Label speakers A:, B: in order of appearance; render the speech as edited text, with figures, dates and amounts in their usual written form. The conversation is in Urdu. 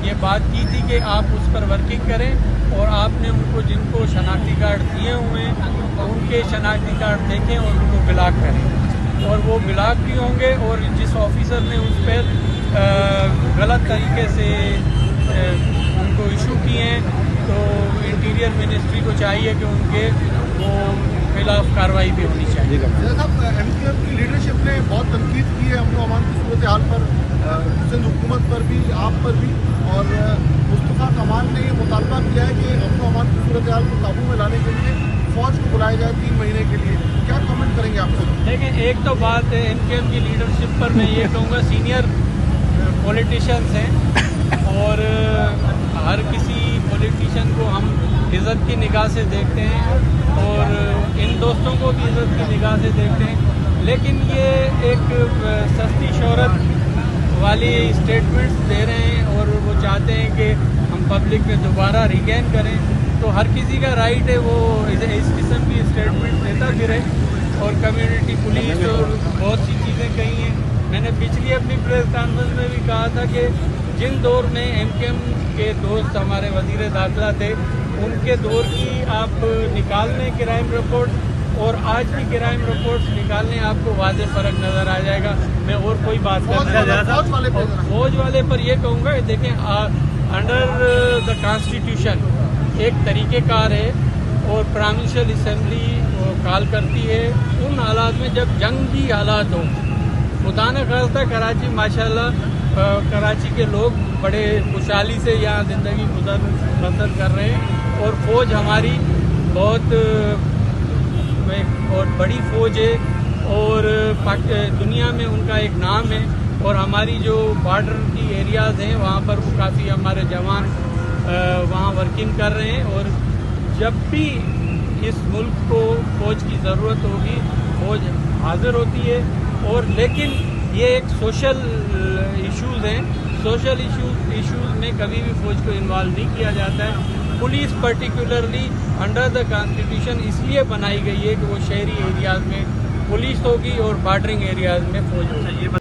A: یہ بات کی تھی کہ آپ اس پر ورکنگ کریں اور آپ نے ان کو جن کو شناختی کارڈ دیے ہوئے ہیں ان کے شناختی کارڈ دیکھیں اور ان کو بلاک کریں، اور وہ بلاک بھی ہوں گے، اور جس آفیسر نے اس پر غلط طریقے سے ان کو ایشو کیے ہیں تو انٹیریئر منسٹری کو چاہیے کہ ان کے وہ خلاف کارروائی بھی ہونی چاہیے۔
B: صاحب ایم کیو ایم کی لیڈرشپ نے بہت تنقید کی ہے امن و امان کی صورتحال پر، سندھ حکومت پر بھی، آپ پر بھی، اور مصطفیٰ کمال نے یہ مطالبہ کیا ہے کہ امن و امان کی صورتحال کو قابو میں لانے کے لیے فوج کو بلایا جائے 3 مہینے کے لیے، کیا کامنٹ کریں گے آپ سے؟
A: دیکھیں، ایک تو بات ہے ایم کیو ایم کی لیڈرشپ پر میں یہ کہوں گا سینئر پولیٹیشنز ہیں اور ہر کسی پولیٹیشین کو ہم عزت کی نگاہ سے دیکھتے ہیں اور ان دوستوں کو بھی عزت کی نگاہ سے دیکھتے ہیں، لیکن یہ ایک سستی شہرت والی اسٹیٹمنٹس دے رہے ہیں اور وہ چاہتے ہیں کہ ہم پبلک میں دوبارہ ریگین کریں، تو ہر کسی کا رائٹ ہے وہ اس قسم کی اسٹیٹمنٹ دیتا پھرے، اور کمیونٹی پولیس اور بہت سی چیزیں کہی ہیں۔ میں نے پچھلی اپنی پریس کانفرنس میں بھی کہا تھا کہ جن دور میں ایم کیو ایم کے دوست ہمارے وزیر داخلہ تھے ان کے دور کی آپ نکال لیں کرائم رپورٹ اور آج کی کرائم رپورٹس نکال لیں، آپ کو واضح فرق نظر آ جائے گا۔ میں اور کوئی بات کرنا چاہتا ہوں فوج والے پر یہ کہوں گا، دیکھیں انڈر دا کانسٹیٹیوشن ایک طریقہ کار ہے اور پرامنشل اسمبلی کال کرتی ہے ان حالات میں جب جنگی حالات ہوں۔ خدا نہ خواستہ کراچی ماشاءاللہ کراچی کے لوگ بڑے خوشحالی سے یہاں زندگی بسر کر رہے ہیں اور فوج ہماری بہت بڑی فوج ہے اور دنیا میں ان کا ایک نام ہے، اور ہماری جو بارڈر کی ایریاز ہیں وہاں پر وہ کافی ہمارے جوان وہاں ورکنگ کر رہے ہیں، اور جب بھی اس ملک کو فوج کی ضرورت ہوگی فوج حاضر ہوتی ہے، اور لیکن یہ ایک سوشل ایشوز ہیں، سوشل ایشوز میں کبھی بھی فوج کو انوالو نہیں کیا جاتا ہے۔ Police particularly under the constitution اس لیے بنائی گئی ہے کہ وہ شہری ایریاز میں پولیس ہوگی اور بارڈرنگ ایریاز میں فوج ہوگی۔